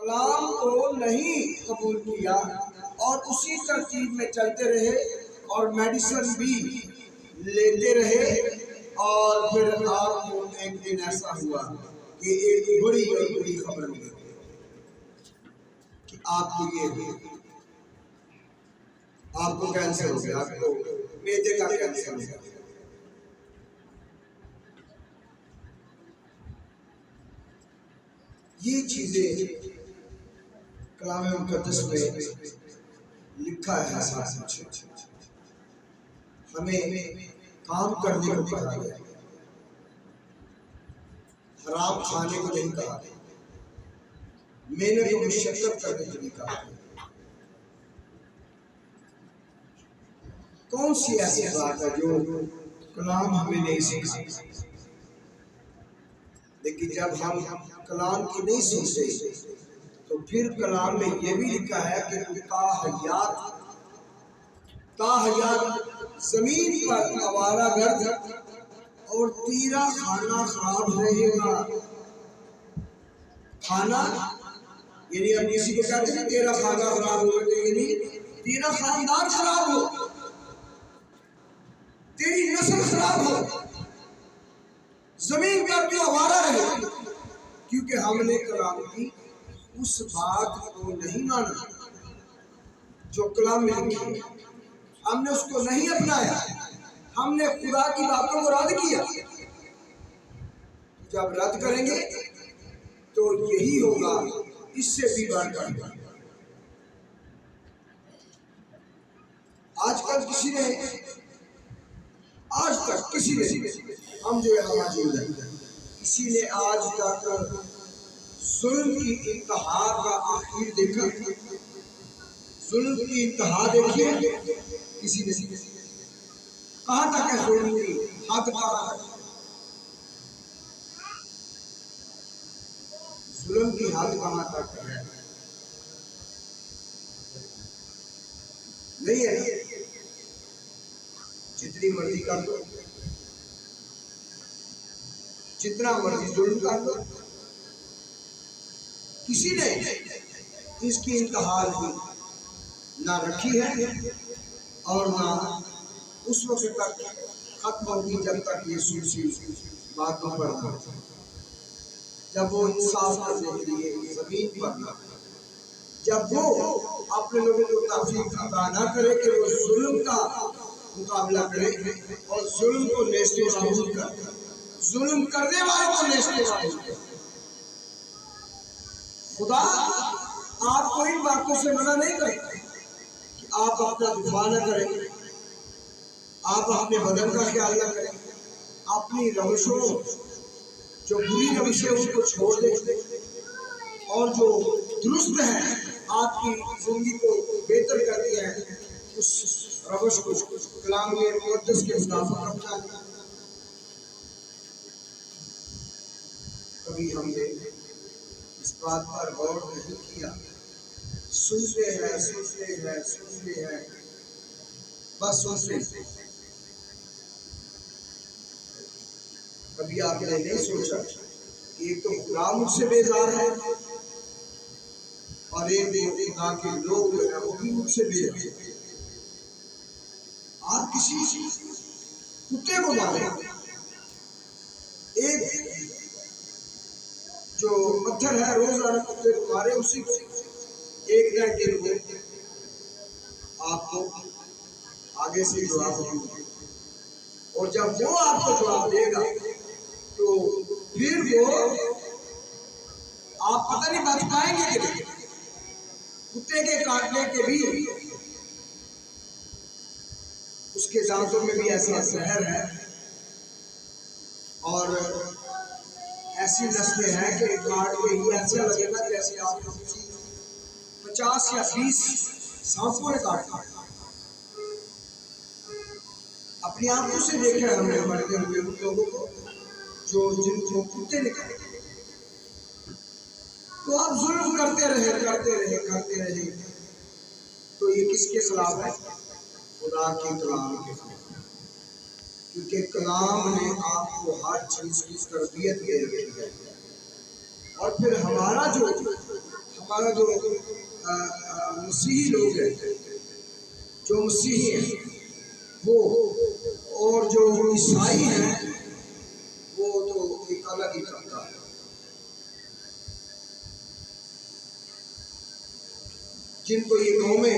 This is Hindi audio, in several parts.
कलाम को नहीं कबूल किया और उसी तरतीब में चलते रहे और मेडिसिन भी लेते रहे। और फिर आपको एक दिन ऐसा हुआ कि एक बड़ी खबर मिली कि आपको कैंसर हो गया, आपको मेदे का कैंसर हो गया। ये चीजें कलाम मुकद्दस में लिखा है। ऐसा हमें काम करने को कहा गया, हराम खाने को नहीं कहा, मेहनत को मशक्कत करने को नहीं कहा। कौन सी ऐसी बात है जो कलाम हमें नहीं सिखा? लेकिन जब हम कलाम की नहीं सुनते तो फिर कलाम में यह भी लिखा है कि तू ताहयात जमीन पर आवारा गर्द और तेरा खाना खराब रहेगा। खाना यानी हम किसी को कहते हैं तेरा खाना खराब हो, यानी तेरा खानदान खराब हो, तेरी नस्ल खराब हो, जमीन पर क्यों आवारा रहे, क्योंकि हमने कलाम की उस बात को नहीं माना जो कलाम में लिखी। हमने उसको नहीं अपनाया, हमने खुदा की बातों को रद्द किया। जब रद्द करेंगे तो यही होगा, इससे भी बढ़कर। आजकल आज तक किसी ने हम जो है मौजूद है, किसी ने आज तक जुल्म की इंतहा का आखिर देखा? जुल्म की इंतहा देखिए किसी ने? कहाँ तक है जुल्म की हद? कहाँ तक जुल्म की हद कहाँ तक है? नहीं है। जितनी मर्जी कर लो, जितना मर्जी जुल्म कर लो, किसी ने इसकी इंतहा ना रखी है और ना उस वक्त तक खत्म होगी जब तक ये सूची बातों पर, जब वो इंसाफ करने के लिए जमीन पर, जब वो अपने लोगों को तौफीक अता ना करे कि वो जुल्म का मुकाबला करे और जुल्म को नेस्ते नाबूद करे, जुल्म करने वालों को नेस्ते नाबूद करे। खुदा आपको इन बातों से मना नहीं करता कि आप अपना दिफा न करें, आप अपने बदन का ख्याल न करें, अपनी रविशों जो बुरी रविश है उसको छोड़ दें और जो दुरुस्त है आपकी जिंदगी को बेहतर करती है उस रविश को कलाम मुकद्दस के मुताबिक अपना। कभी हमने इस बात पर गौर नहीं किया, सुनते हैं, बस सुनते। कभी आपने नहीं सोचा कि एक तो खुदा मुझसे बेजार है और एक खुदा के लोग जो है वो भी मुझसे बेजार है। आप किसी कुत्ते को मारे, एक जो पत्थर है रोजाना कुत्ते को मारे, उसी को एक न एक दिन आपको आगे से जवाब देगा और जब वो आपको जवाब देगा तो फिर वो आप पता नहीं बच पाएंगे कि नहीं। कुत्ते के काटने के भी उसके दांतों में भी ऐसा जहर है और ऐसी नस्लें हैं कि काट के ही ऐसा लगेगा जैसे आप 50 या 20 सांपों ने काटा। अपनी आंखों से देखा है हमने मरते हुए उन लोगों को जिनको कुत्ते ने काटा। तो आप जुल्म करते रहे तो ये किसके खिलाफ है? खुदा के कलाम के खिलाफ, क्योंकि कलाम ने आपको हर चीज की तरबियत दे रखी है। और फिर हमारा हमारा जो मसीही लोग हैं, जो मसीही हैं वो, और जो ईसाई हैं वो तो एक अलग ही तबका है। जिनको ये गाँव में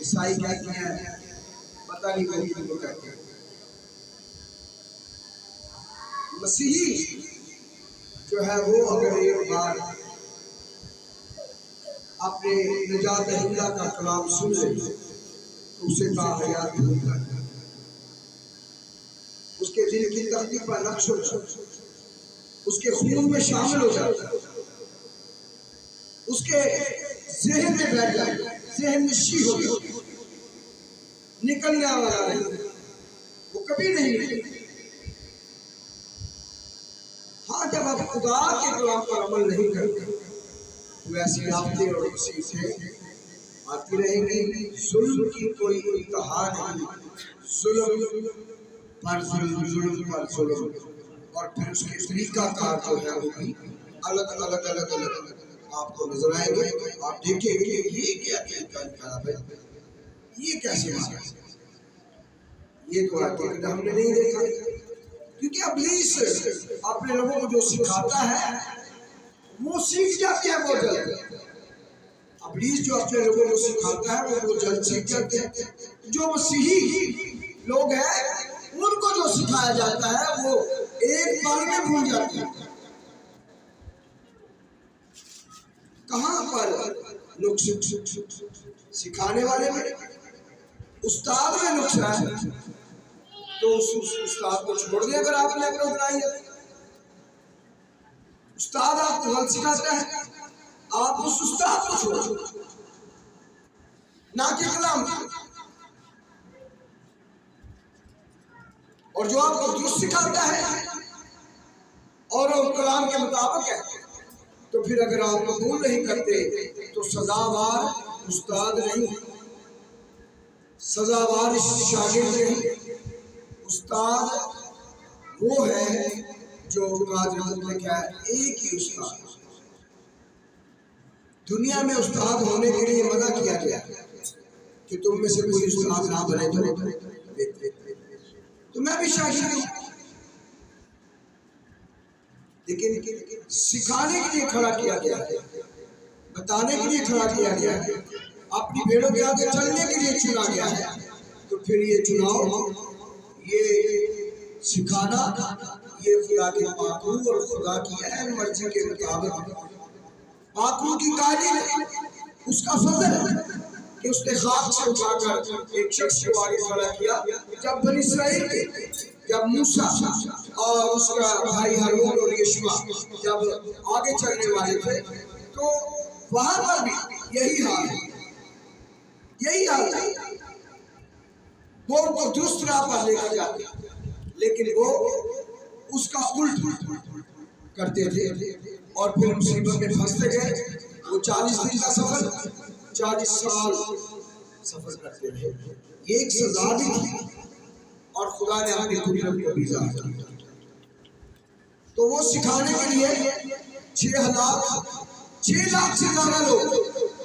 ईसाई कहते हैं, पता नहीं वो किनको कहते हैं। मसीही जो है वो अगर एक बार अपने निजात हिंदा का कलाम सुन ले तो उसे हयात भूल जाता है, उसके दिल की तख्ती पर नक्श हो जाता है, उसके खून में शामिल हो जाता है, उसके ज़हन में बैठ जाता है, ज़हन में शी हो जाता है, निकलने वाला नहीं, वो कभी नहीं निकलेगा। हाँ, जब आप खुदा के कलाम पर अमल नहीं करते तो ऐसी आफतें और मुसीबतें आती रहेंगी। जुल्म की कोई इंतहा नहीं, जुल्म पर जुल्म, जुल्म पर जुल्म, और फिर उसके तरीकाकार जो है वो भी अलग अलग अलग अलग आपको नजर आएंगे। आप देखेंगे ये क्या तरीका है, ये कैसे मारा, ये तो आगे हमने नहीं देखा। क्योंकि इब्लीस अपने लोगों को जो सिखाता है वो सीख जाते हैं बहुत जल्द। इब्लीस जो अपने लोगों को सिखाता है वो जल्द सीख जाते हैं। जो मसीही लोग हैं उनको जो सिखाया जाता है वो एक पल में भूल जाते हैं। कहाँ पर नुक्स सिखाने वाले में, उस्ताद में नुक्स है तो उस उस्ताद को छोड़ दे। अगर आपने अपना बनाई है, उस्ताद आपको गलत सिखाता है, आप उस उस्ताद को छोड़ दो, ना कि कलाम। और जो आपको दुरुस्त सिखाता है और वो कलाम के मुताबिक है, तो फिर अगर आप कबूल नहीं करते तो सजावार उस्ताद नहीं, सजावार शागिर्द नहीं। उस्ताद वो है जो में क्या है, एक ही उस्ताद। दुनिया में उस्ताद होने के लिए मना किया गया कि तुम में से कोई उस्ताद ना बने तो मैं भी शागिर्द हूं, लेकिन सिखाने के लिए खड़ा किया गया है, बताने के लिए खड़ा किया गया है, अपनी भेड़ों के आगे चलने के लिए चुना गया है। तो फिर ये चुनाव, ये सिखाना, ये खुदा के पाकू और खुदा की ऐन मर्जी के मुताबिक, पाकू की तालीम उसका फजल है कि उसने खाक से उठाकर एक शख्स को आगे खड़ा किया। जब बनी इस्राएल के, जब मूसा और उसका भाई हारून और यशुआ जब आगे चलने वाले थे तो वहां पर भी यही हाल है, यही हाल है। वो उनको दुरुस्त राह पर लेकर जाते, लेकिन वो उसका उल्ट करते थे और फिर मुसीबत में फंसते गए। वो 40 दिन का सफर, 40 साल सफर करते रहे। ये एक सजा भी थी और खुदा ने अपनी कुदरत को भी ज़ाहिर किया। तो वो सिखाने के लिए 6 लाख से ज्यादा लोग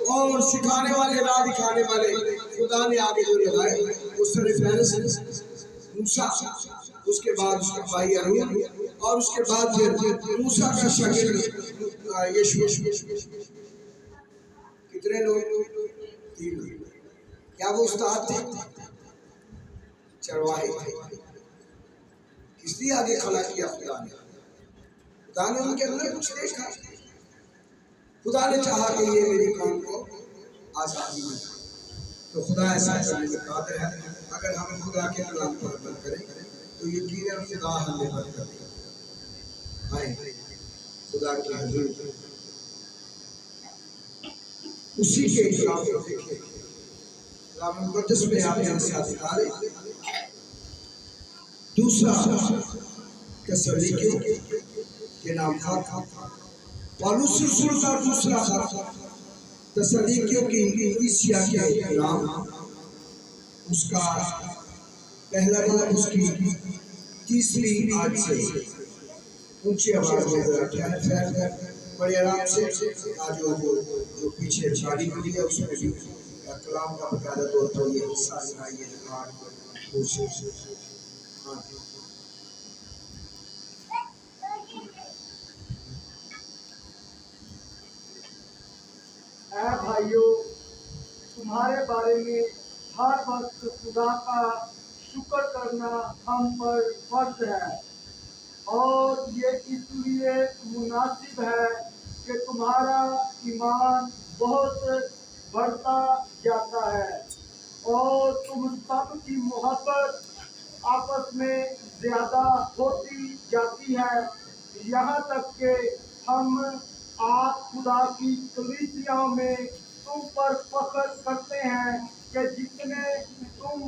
और सिखाने वाले, राह दिखाने वाले खुदा ने आगे जो लगाए, उस मूसा, उसके बाद उसका भाई हारून और उसके बाद फिर मूसा का शागिर्द यीशु। कितने लोग? 3 लोग। क्या वो उस्ताद थे? चरवाहे थे। इसलिए आगे खड़ा किया खुदा ने। खुदा ने उनके अंदर कुछ देखा। खुदा ने चाहा कि ये मेरी कौम को आज़ादी मिले, तो खुदा ऐसा करने में कादिर है। अगर हम खुदा के कलाम पर अमल करें तो यकीनन खुदा हमें बरकत देगा। आए खुदा की हजूर उसी के कलाम को देखें। कलाम मुक़द्दस में आप यहाँ से अधिकार दूसरा तस्सलीके के नाम खत, पौलुस रसूल का दूसरा खत तस्सलीकियों की कलीसिया के नाम, उसका पहला बाब उसकी 3री आयत से ऊंची आवाज में ठहर बड़े आराम से जो जो जो पीछे शादी हुई है उसमें भी कलाम का बकायदा तौर पर ये हिस्सा सुनाइए। हाँ ऐ भाइयों, तुम्हारे बारे में हर वक्त खुदा का शुक्र करना हम पर फर्ज है, और ये इसलिए मुनासिब है कि तुम्हारा ईमान बहुत बढ़ता जाता है और तुम सब की मोहब्बत आपस में ज्यादा होती जाती है, यहाँ तक कि हम आप खुदा की कलीसियाओं में तुम पर फख्र करते हैं कि जितने जुल्म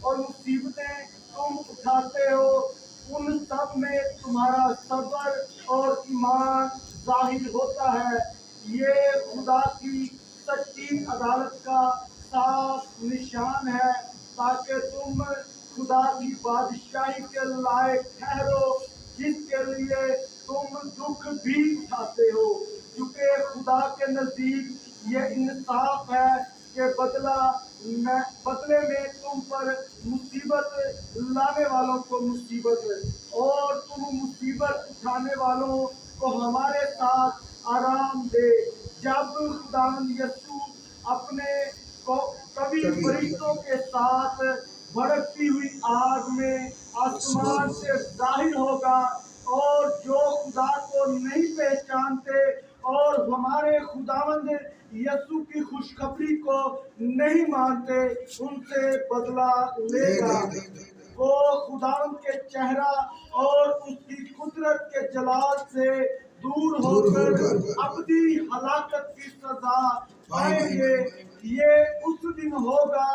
और मुसीबतें तुम उठाते हो, उन सब में तुम्हारा सब्र और ईमान जाहिर होता है। ये खुदा की सच्ची अदालत का साफ निशान है, ताकि तुम खुदा की बादशाही के लायक ठहरो, जिसके लिए तुम दुख भी उठाते हो, क्योंकि खुदा के नजदीक ये इंसाफ है कि बदले में तुम पर मुसीबत लाने वालों को मुसीबत और तुम मुसीबत उठाने वालों को हमारे साथ आराम दे। जब खुदावंद यीशु अपने कवि फरिश्तों के साथ भड़कती हुई आग में आसमान से जाहिर होगा, और जो खुदा को नहीं पहचानते और हमारे खुदावंद यीशु की खुशखबरी को नहीं मानते, उनसे बदला लेगा। वो खुदावंद के चेहरा और उसकी कुदरत के जलाल से दूर होकर अबदी हलाकत की सजा पाएंगे। ये उस दिन होगा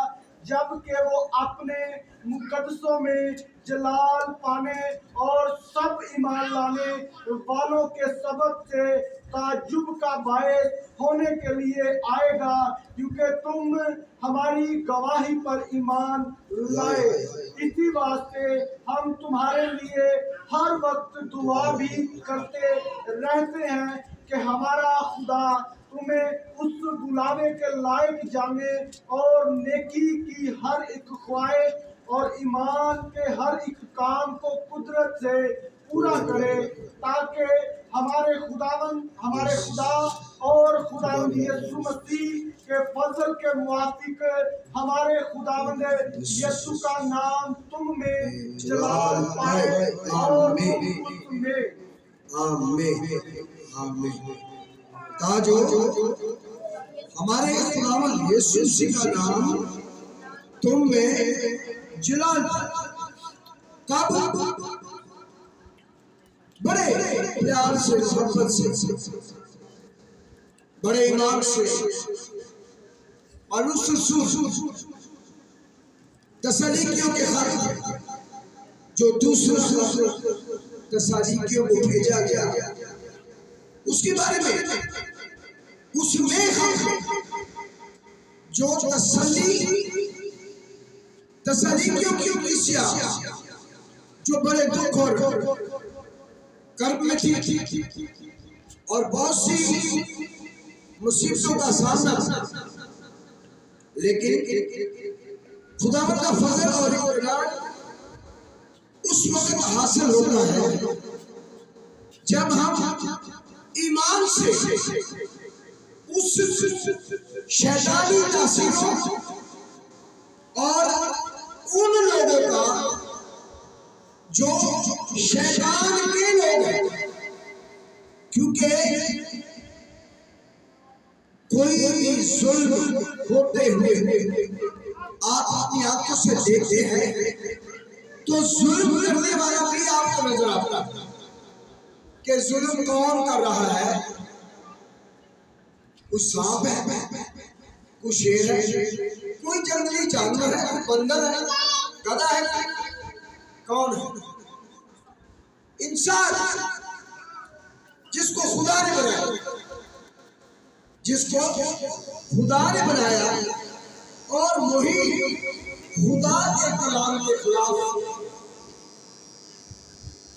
जबकि वो अपने मुकद्दसों में जलाल पाने और सब ईमान लाने वालों के सबब से ताज्जुब का बायस होने के लिए आएगा, क्योंकि तुम हमारी गवाही पर ईमान लाए। इसी वास्ते हम तुम्हारे लिए हर वक्त दुआ भी करते रहते हैं कि हमारा खुदा तुम्हें उस बुलावे के लायक जाने और नेकी की हर एक ख्वाहिश और ईमान के हर एक काम को कुदरत से पूरा करे, ताकि हमारे खुदा और खुदावंद यीशु मसीह के फजल के मुआफिक हमारे खुदावंद यीशु का नाम तुम में जलाल पाए और में। आमीन आमीन। ताजो हमारे खुदावंद यीशु मसीह का नाम तुम में जलाल कब बड़े प्यार से मोहब्बत से बड़े ईमान से और उस तसलीकियों के खत जो दूसरा तसलीकियों को भेजा गया उसके बारे में, उसमें हम जो तसलीकियों की कलीसिया जो बड़े दुख और कर्ब में थी और बहुत सी मुसीबतों का सामना, लेकिन खुदावंद का फजल और इकरार उस वक्त हासिल होता है जब हम ईमान से उस शैतानी तासीरों और उन लोगों का जो शैतान के लोग हैं, क्योंकि कोई भी जुल्म होते हुए आप अपनी आंखों से देखते हैं तो जुल्म करने वाला भी आपको नजर आता है कि जुल्म कौन कर रहा है। कुछ सांप है, कुछ शेर है, कोई जंगली जानवर है, कोई बंदर है, गधा है, कौन है? इंसान जिसको खुदा ने बनाया, जिसको खुदा ने बनाया और वही खुदा के कलाम के खिलाफ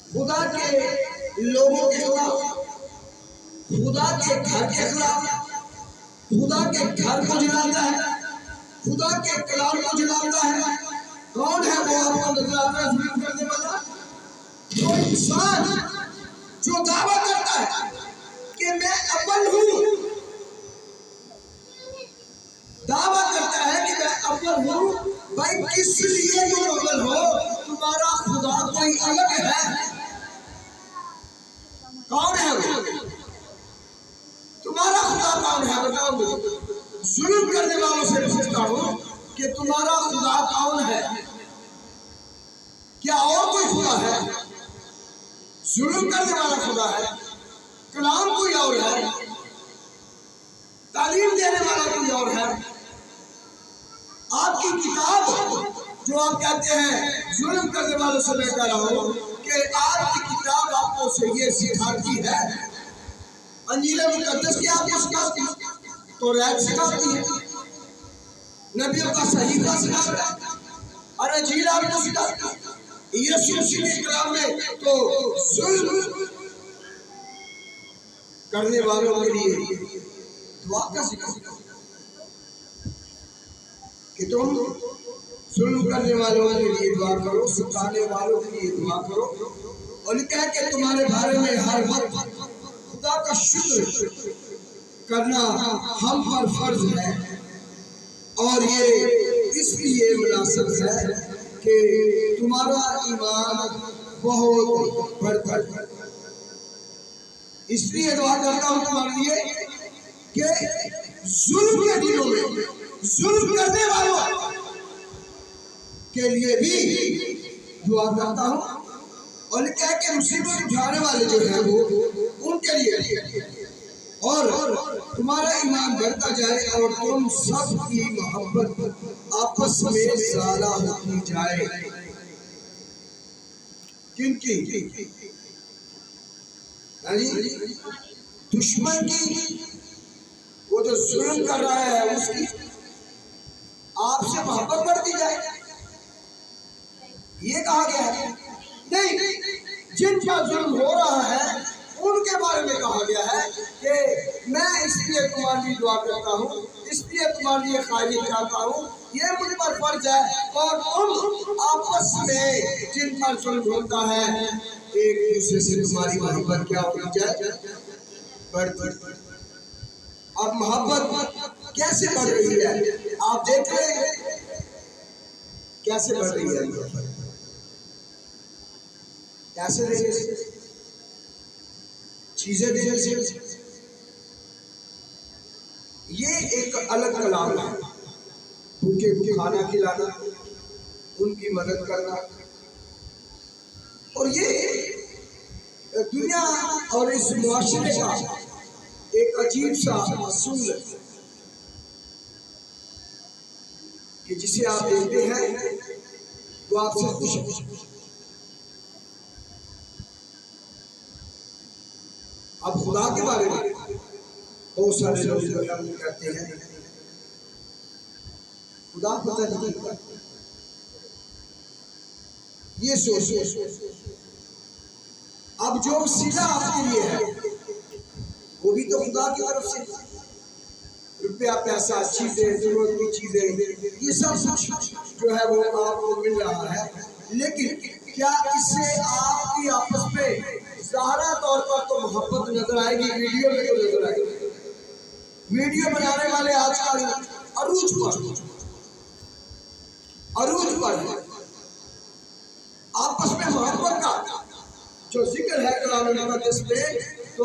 खुदा के लोगों के खिलाफ, खुदा के घर के खिलाफ, खुदा के घर को जलाता है, खुदा के कलाम को जलाता है। कौन है वो आपको नजर आता है जुल्म करने वाला? वो इंसान जो दावा करता है कि मैं अव्वल हूँ, दावा करता है कि मैं अव्वल हूँ। भाई किस लिए तुम अव्वल हो? तुम्हारा खुदा कोई अलग है? कौन है वो? तुम्हारा खुदा कौन है बताओ मुझे। जुल्म करने वालों से पूछता हूँ कि तुम्हारा खुदा कौन है? क्या और कोई खुदा है? जुल्म करने वाला खुदा है, कलाम कोई और है, तालीम देने वाला कोई और है। आपकी किताब जो आप कहते हैं जुल्म करने वालों से मैं कह रहा हूं कि आपकी किताब आपको से ये सिखाती है, अंजील मुकद्दस की आपको सिखाती है, तौरात सिखाती है, नबियों का सहीफा सिखाता है, और अंजील आपको सिखाती है। यीशु मसीह के कलाम में तो जुल्म करने वालों के लिए दुआ का सिखाता है कि तुम जुल्म करने वालों के लिए दुआ करो, सताने वालों के लिए दुआ करो, और कह के तुम्हारे बारे में हर वक्त खुदा का शुक्र करना हम पर फर्ज है। और ये इसलिए मुनासिब है कि तुम्हारा ईमान बहुत बढ़ता है। इसलिए दुआ करता हूँ तुम्हारे लिए कि जुल्म के दिनों में जुल्म करने वालों के लिए भी दुआ करता हूँ, और कह के मुसीबत उठाने वाले जो है वो उनके लिए, और तुम्हारा ईमान बढ़ता जाए और तुम सब की मोहब्बत आपस में ज़्यादा होती जाए। क्योंकि दुश्मन की, वो जो जुल्म कर रहा है उसकी आपसे मोहब्बत बढ़ती जाए, ये कहा गया है। नहीं, जिन पर जुल्म हो रहा है उनके बारे में कहा गया है कि मैं इसलिए तुम्हारे लिए दुआ करता हूँ, इसलिए तुम्हारे लिए खाली चाहता हूँ, ये मुझ पर फर्ज है। और तुम आपस में जिन पर जुल्म होता है एक दूसरे से तुम्हारी मोहब्बत क्या होती जाए, बढ़। अब मोहब्बत कैसे बढ़ रही है आप देख रहे हैं, कैसे बढ़ रही है, कैसे देने से, चीजें देने से। ये एक अलग कलाम है, भूखे को खाना खिलाना, उनकी मदद करना, और ये दुनिया और इस मुआशरे का एक अजीब सा असूल है कि जिसे आप देखते हैं वो आपसे खुश है। अब खुदा के बारे में बहुत सारे लोग कहते हैं खुदा पता नहीं करता, ये सोच। अब जो सीधा आपके लिए है वो भी तो खुदा की तरफ से, रुपया पैसा चीजें जरूरत की चीजें ये सब कुछ जो है वो आपको मिल रहा है, लेकिन क्या इससे आपकी आपस में ज़ाहिरा तौर पर तो मोहब्बत नजर आएगी, वीडियो में तो नजर आएगी। वीडियो बनाने वाले आजकल अरूज पर आपस में मोहब्बत का जो जिक्र है कलाम मुकद्दस में, तो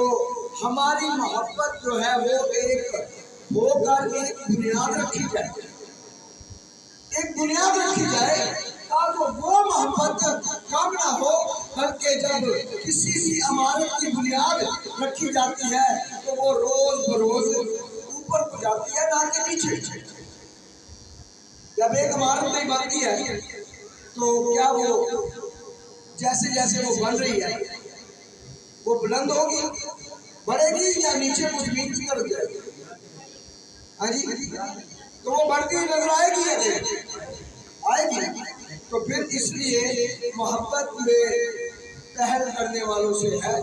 हमारी मोहब्बत जो है वो एक होकर एक बुनियाद रखी जाए, एक बुनियाद रखी जाए ताकि वो मोहब्बत कम ना हो, बल्कि जब किसी भी इमारत की बुनियाद रखी जाती है तो वो रोज बरोज ऊपर को जाती है ना कि नीचे। जब एक इमारत नहीं बनती है तो क्या वो जैसे जैसे वो बन रही है वो बुलंद होगी, बढ़ेगी, या नीचे कुछ नीचे की तरफ जाएगी? हाँ जी, तो वो बढ़ती हुई नजर आएगी या नहीं आएगी? तो फिर इसलिए मोहब्बत में पहल करने वालों से है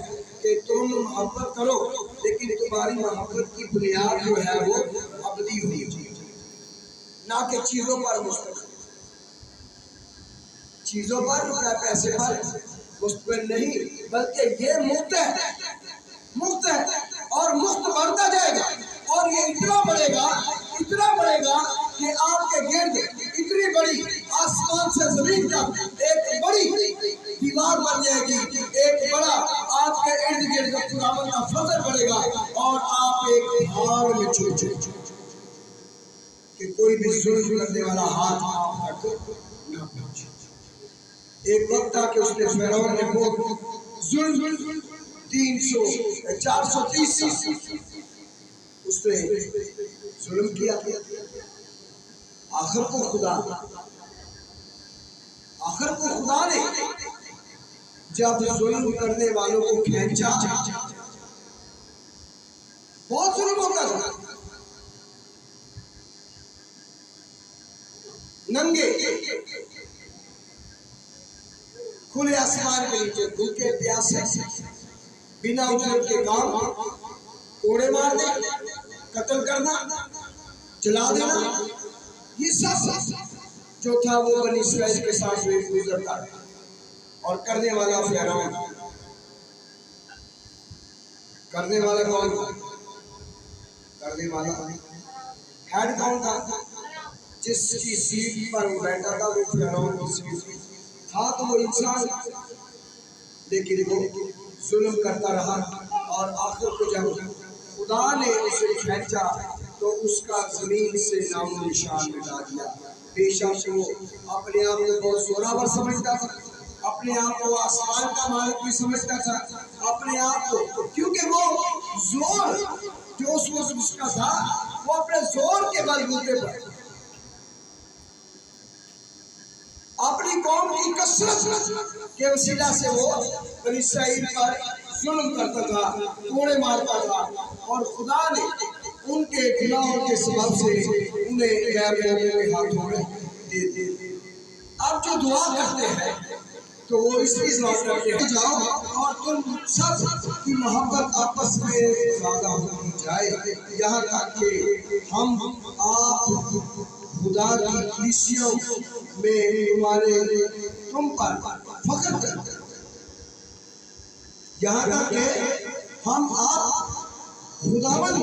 कि तुम मोहब्बत करो, लेकिन तुम्हारी मोहब्बत की बुनियाद जो है वो अबदी होनी चाहिए, ना कि चीजों पर मुश्तमिल। चीजों पर, रुपया पैसे पर मुश्तमिल नहीं, बल्कि ये मुफ्त है, मुफ्त है और मुफ्त बढ़ता जाएगा। और ये इतना बढ़ेगा कि आपके गिर्द इतनी बड़ी आसमान से जमीन तक एक बड़ी दीवार बन जाएगी, एक बड़ा आपके इर्द गिर्द खुदावंद का फजल बढ़ेगा और आप एक भार में छूट कि कोई भी जुल्म करने वाला हाथ आप तक न पहुंचे। एक वक्त था कि उसने फिरौन ने बहुत जुल्म 430 साल उसने जुल्म किया। आखिर को खुदा ने जब जुल्म करने वालों को खींचा, बहुत जुल्म होता था। नंगे खुले आसमान के नीचे भूखे प्यासे बिना उजरत के काम, कोड़े मारने, कत्ल करना, जला देना, ये सब जो था वो बनी इस्राएल के साथ गुजरता था। और करने वाला फिरौन। करने वाला कौन था? करने वाला हेड कौन था? जिसकी सीट पर वो बैठा था वो फिरौन की सीट था, तो वो इंसान, लेकिन वो जुल्म करता रहा। और आखिर को जब खुदा ने उसे खींचा तो उसका जमीन से नामो निशान मिटा दिया। बेशक वो अपने आप को बहुत जोरावर समझता था, अपने आप को आसमान का मालिक भी समझता था, अपने आप को, क्योंकि वो जोर जो उस वक्त उसका था वो अपने जोर के बलबूते पर, अपनी कौम की कसरत के वसीला से वो बनी इस्राएल पर जुल्म करता था, कोड़े मारता था। और खुदा ने उनके गुनाहों के सबब से उन्हें गैर लोगों के हाथों में दे दिया। अब जो दुआ करते हैं तो वो इसलिए दुआ करते हैं, जाओ और तुम सब की मोहब्बत आपस में ज्यादा होनी जाए, यहाँ तक कि हम आप खुदा की खुशियों में तुम पर फख्र करते, यहाँ तक कि हम आप खुदावंद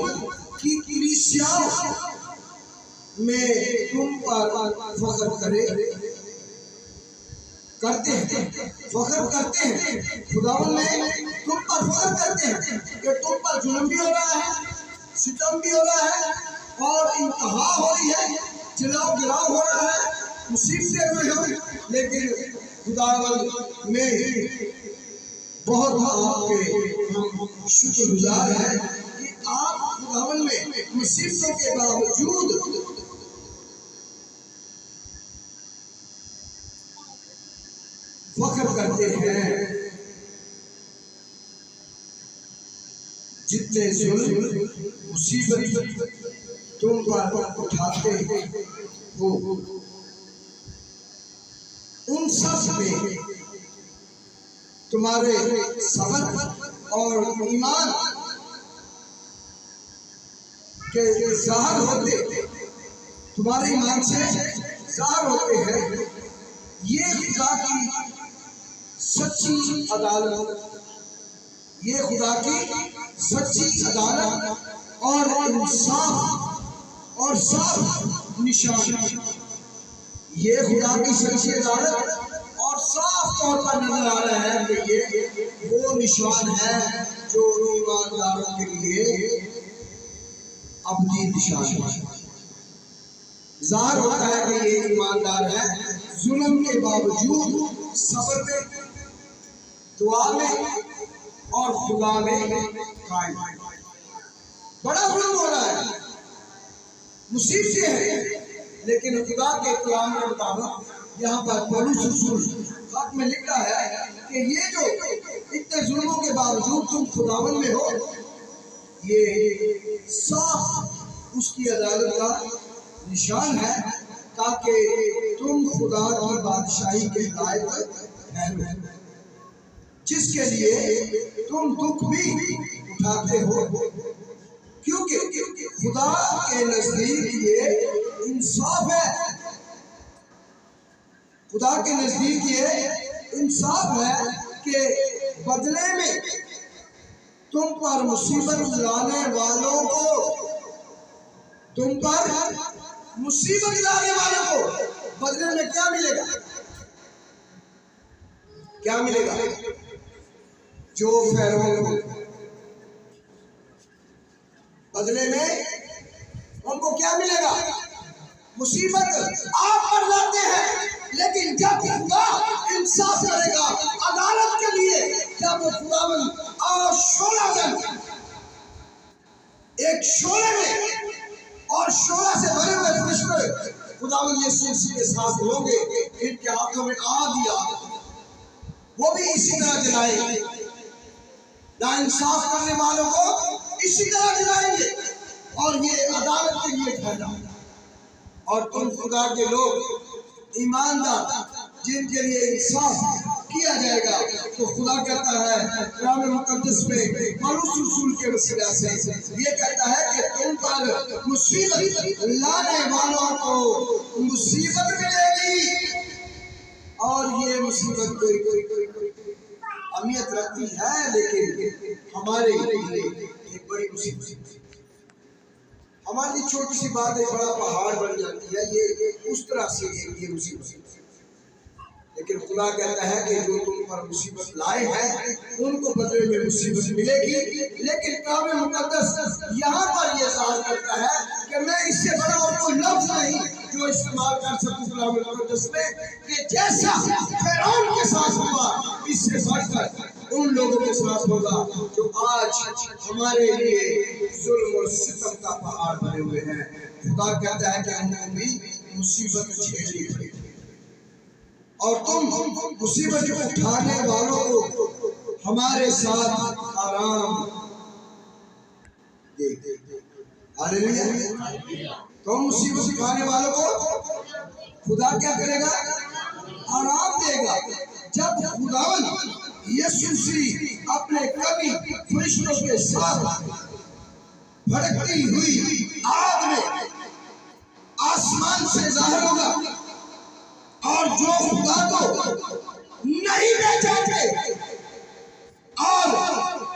की कलीसियाओं में तुम पर फख्र करते हैं, खुदावंद में तुम पर फख्र करते हैं कि तुम पर जुल्म भी हो रहा है, सितम भी हो रहा है और इंतहा हो रही है, जलाओ गिराव हो रहा है, मुसीबतें हुई हो, लेकिन खुदावंद में ही बहुत आपके हम शुक्रगुजार हैं कि आप खुदावंद में मुसीबतों के बावजूद फख्र करते हैं। जितने जुल्म मुसीबत तुम पर उठाते हो उन सब में तुम्हारे सब्र और ईमान के ज़ाहिर होते, तुम्हारे ईमान से ज़ाहिर होते हैं। ये खुदा की सच्ची अदालत, ये खुदा की सच्ची अदालत और इंसाफ और साफ निशान, ये खुदा की सच्ची अदालत और साफ तौर पर नजर आ रहा है कि ये वो निशान है जो ईमानदारों के लिए अबदी निशान है। ज़ाहिर होता है कि ये ईमानदार है, जुल्म के बावजूद सब्र में, दुआ में और खुदा में कायम। बड़ा जुल्म हो रहा है, मुसीबतें हैं, लेकिन खुदा के कलाम के मुताबिक यहाँ पर पौलुस रसूल खत में लिखा है कि ये जो इतने जुल्मों के बावजूद तुम खुदावन में हो, ये साफ उसकी अदालत का निशान है, ताकि तुम खुदा की बादशाही के लायक ठहरो। जिसके लिए तुम दुख भी उठाते हो, क्योंकि खुदा के नजदीक ये इंसाफ है। खुदा के नजदीक ये इंसाफ है कि बदले में तुम पर मुसीबत लाने वालों को, तुम पर मुसीबत लाने वालों को बदले में क्या मिलेगा? क्या मिलेगा? जो फैरौन को बदले में उनको क्या मिलेगा? मुसीबत आप पर लाते हैं, लेकिन जब खुदा इंसाफ करेगा अदालत के लिए, जब खुदावन और 16 जन एक शोले में और 16 से भरे हुए फरिश्ते खुदावन यीशु मसीह के साथ होंगे, इनके हाथों में आग ही आग, वो भी इसी तरह जलाएंगे। ना इंसाफ करने वालों को इसी तरह जलाएंगे और ये अदालत के लिए ठहरा। और तुम खुदा के लोग ईमानदार जिनके लिए इंसाफ किया जाएगा, तो खुदा कहता है कलाम मुकद्दस में पौलुस रसूल के वसीला से ये कहता है कि तुम पर मुसीबत लाने वालों को मुसीबत मिलेगी, और ये मुसीबत कोई अहमियत रखती है, लेकिन हमारे लिए एक बड़ी मुसीबत, हमारी छोटी सी बात एक बड़ा पहाड़ बन जाती है। ये उस तरह से ये मुसीबत, लेकिन खुदा कहता है कि जो तुम पर मुसीबत लाए हैं उनको बदले में मुसीबत मिलेगी। लेकिन कलाम मुकद्दस यहाँ पर यह ज़ाहिर करता है कि मैं इससे बड़ा और कोई लफ्ज़ नहीं जो इस्तेमाल कर सकूं कलाम मुकद्दस में, कि जैसा फिरौन के साथ हुआ इससे बढ़कर उन लोगों के साथ होगा जो आज हमारे लिए जुल्म और सितम का पहाड़ बने हुए हैं। खुदा कहता है कि हमने भी मुसीबत झेलनी पड़ेगी, और तुम मुसीबत उठाने वालों को हमारे साथ आराम दे। हालेलुया। तो मुसीबत उठाने वालों को खुदा क्या करेगा? आराम देगा। जब खुदावन यीशु मसीह अपने कवि फरिश्तों के साथ भड़कती हुई आग में आसमान से जाहिर होगा, और जो खुदा को नहीं पहचानते और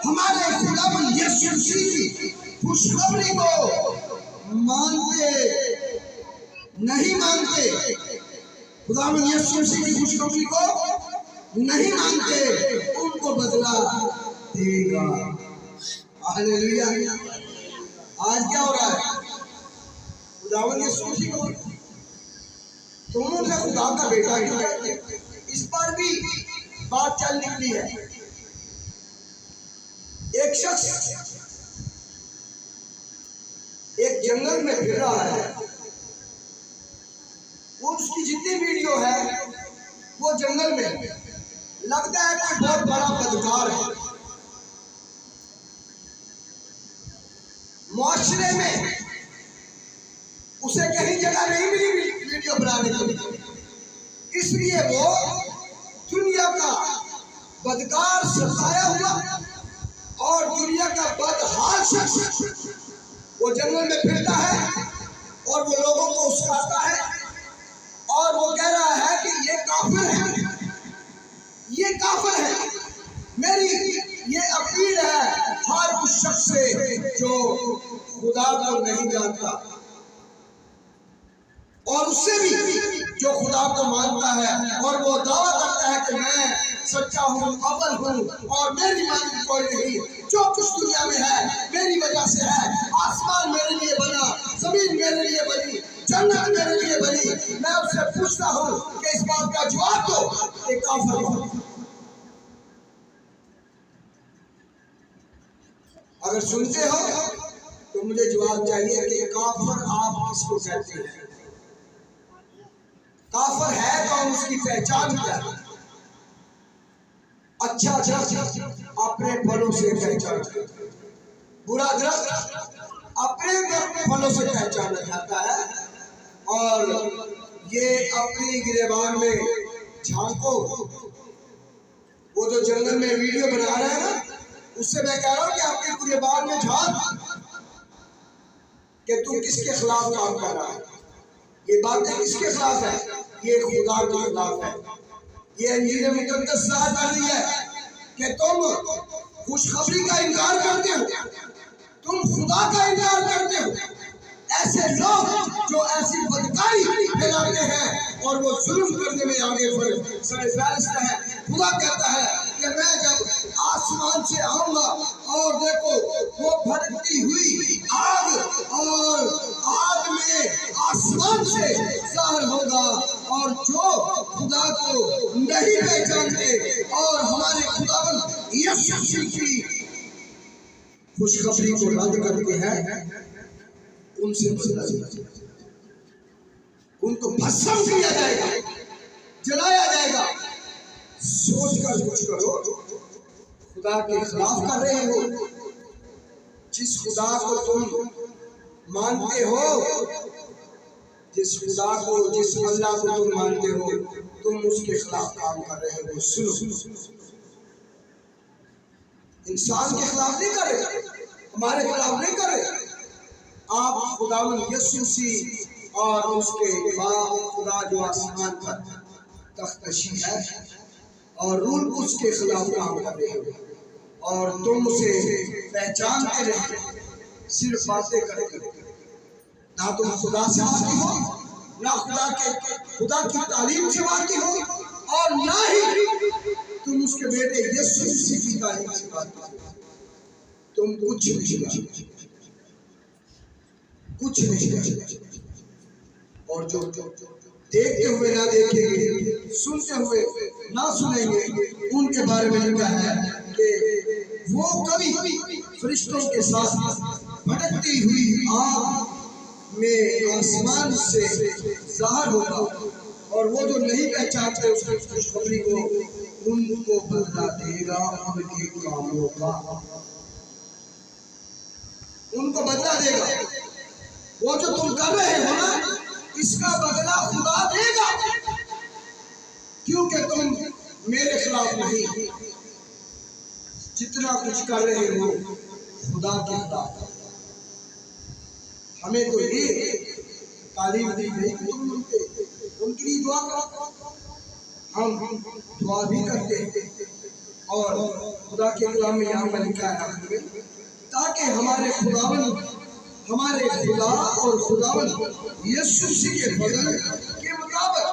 हमारे खुदावन यीशु मसीह की खुशखबरी को नहीं मानते, खुदावन यीशु मसीह की खुशखबरी को नहीं मानते, उनको बदला देगा। हालेलुया। आज क्या हो रहा है? खुदावन यीशु मसीह को तुम मुझे खुदा का बेटा क्यों कहते? इस पर भी बात चल निकली है। एक शख्स एक जंगल में फिर रहा है, वो उसकी जितनी वीडियो है वो जंगल में लगता है कोई बहुत बड़ा बदकार है। मुआशरे में उसे कहीं जगह नहीं मिली वीडियो बनाने के लिए, इसलिए वो दुनिया का बदकार सताया हुआ और दुनिया का बदहाल शख्स वो जंगल में फिरता है और वो लोगों को उस्काता है और वो कह रहा है कि ये काफिर है, ये काफिर है। मेरी ये अपील है हर उस शख्स से जो खुदा को नहीं जानता, और उससे भी जो खुदा को मानता है और वो दावा करता है कि मैं सच्चा हूँ, अव्वल हूँ और मेरी मानी कोई नहीं, जो कुछ दुनिया में है मेरी वजह से है। आसमान मेरे लिए बना, जमीन मेरे लिए बनी, जन्नत मेरे लिए बनी। मैं उससे पूछता हूँ कि इस बात का जवाब दो कि काफिर हो। अगर सुनते हो तो मुझे जवाब चाहिए कि काफिर आप किसको कहते हैं? काफिर है कौन? उसकी पहचान क्या है? अच्छा दरख्त अपने फलों से पहचान, बुरा दरख्त अपने फलों से पहचाना जाता है। और ये अपनी गिरेबान में झांको वो जो जंगल में वीडियो बना रहा है ना, उससे मैं कह रहा हूँ कि आपके पूरे बाल में झाग कि तू किसके खिलाफ काम कर रहा है। ये बातें किसके खिलाफ है? ये खुदा के खिलाफ है। ये अंजीर मुकद्दस साथ कर रही है कि तुम खुशखबरी का इनकार करते हो, तुम खुदा का इनकार करते हो। ऐसे लोग जो ऐसी बदकारी फैलाते हैं और वो जुल्म करने में आगे फैसला है। खुदा कहता है कि मैं जब आसमान से आऊंगा और देखो वो भड़कती हुई आग, और आग में आसमान से ज़ाहिर होगा, और जो खुदा को नहीं पहचानते और हमारे खुदावंद यीशु मसीह की खुशखबरी को रद्द करते हैं, उनसे बदला जाएगा, उनको भस्म किया जाएगा, जलाया जाएगा। सोच कर कुछ करो। खुदा के खिलाफ कर रहे हो। जिस खुदा को तुम मानते हो, जिस खुदा को, जिस अल्लाह को तुम मानते हो, तुम उसके खिलाफ काम कर रहे हो। सुनो, इंसान के खिलाफ नहीं कर रहे, हमारे खिलाफ नहीं कर रहे। आप खुदावंद यीशु मसीह और उसके बाप खुदा जो आसमान पर तख्तशी है और रूल उसके खिलाफ काम कर रहे हो, और तुम उसे पहचानते रहे, सिर्फ बातें करते रहे। ना तुम खुदा से वाकिफ हो, ना खुदा की तालीम से वाकिफ हो, और ना ही तुम उसके बेटे यीशु मसीह की तालीम से वाकिफ हो। तुम कुछ नहीं, कुछ नहीं। और जो देखते हुए ना देखेंगे, सुनते हुए ना सुनेंगे, उनके बारे में लिखा है कि वो कभी फरिश्तों के साथ भटकती हुई आग में आसमान से ज़ाहिर होगा, और वो जो नहीं पहचानते उसकी खुशखबरी को, उनको बदला देगा उनके कामों का, उनको बदला देगा। वो जो तुम कर रहे हो ना, इसका बदला खुदा देगा, क्योंकि तुम मेरे खिलाफ नहीं, जितना कुछ कर रहे हो खुदा के खिलाफ। हमें तो ये तालीम दी गई कि तुम उनके लिए दुआ करो। हम दुआ भी करते हैं, और खुदा के कलाम में यहाँ पर लिखा है ताकि हमारे खुदावंद, हमारे खुदा और खुदावंद यीशु मसीह के फजल के मुताबिक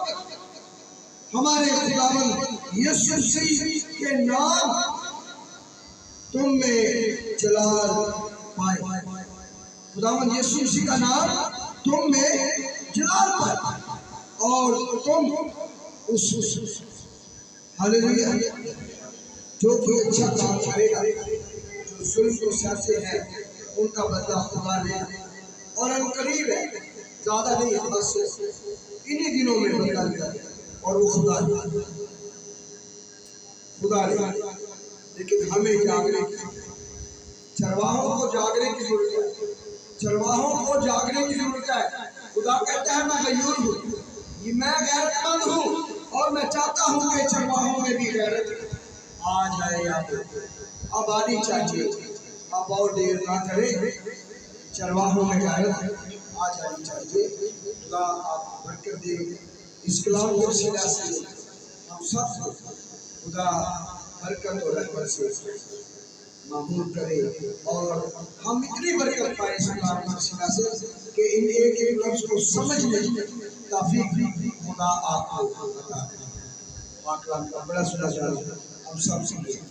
हमारे खुदावंद यीशु मसीह के नाम तुम में जलाल पाए। खुदावंद यीशु मसीह का नाम तुम में जलाल पाए, और तुम उस हालेलुया जो कोई अच्छा काम करेगा, जो जुल्म को सहते हैं, उनका बदला खुदा ने, और अनकरीब है, ज्यादा नहीं है, बस इन्हीं दिनों में बदला लिया, और वो खुदा ने। लेकिन हमें जागने की, चरवाहों को जागने की जरूरत है, चरवाहों को जागने की जरूरत है। खुदा कहता है मैं गयूर हूँ, ये मैं गैरतमंद हूँ, और मैं चाहता हूँ कि चरवाहों में भी गैरत आ जाए। अब आनी चाहिए, अब और देर ना करें, चरवाहों में गैरत आ जानी चाहिए। खुदा आप बरकत दे, इस कलाम को सीधा से हम सब खुदा बरकत और रहमत से मामूल करे, और हम इतनी बरकत पाए इस कलाम को सीधा से कि इन एक एक लफ्ज को समझने काफी खुदा आपको बता दें। पाक कलाम का बड़ा सुना जा रहा है, हम सब समझेंगे।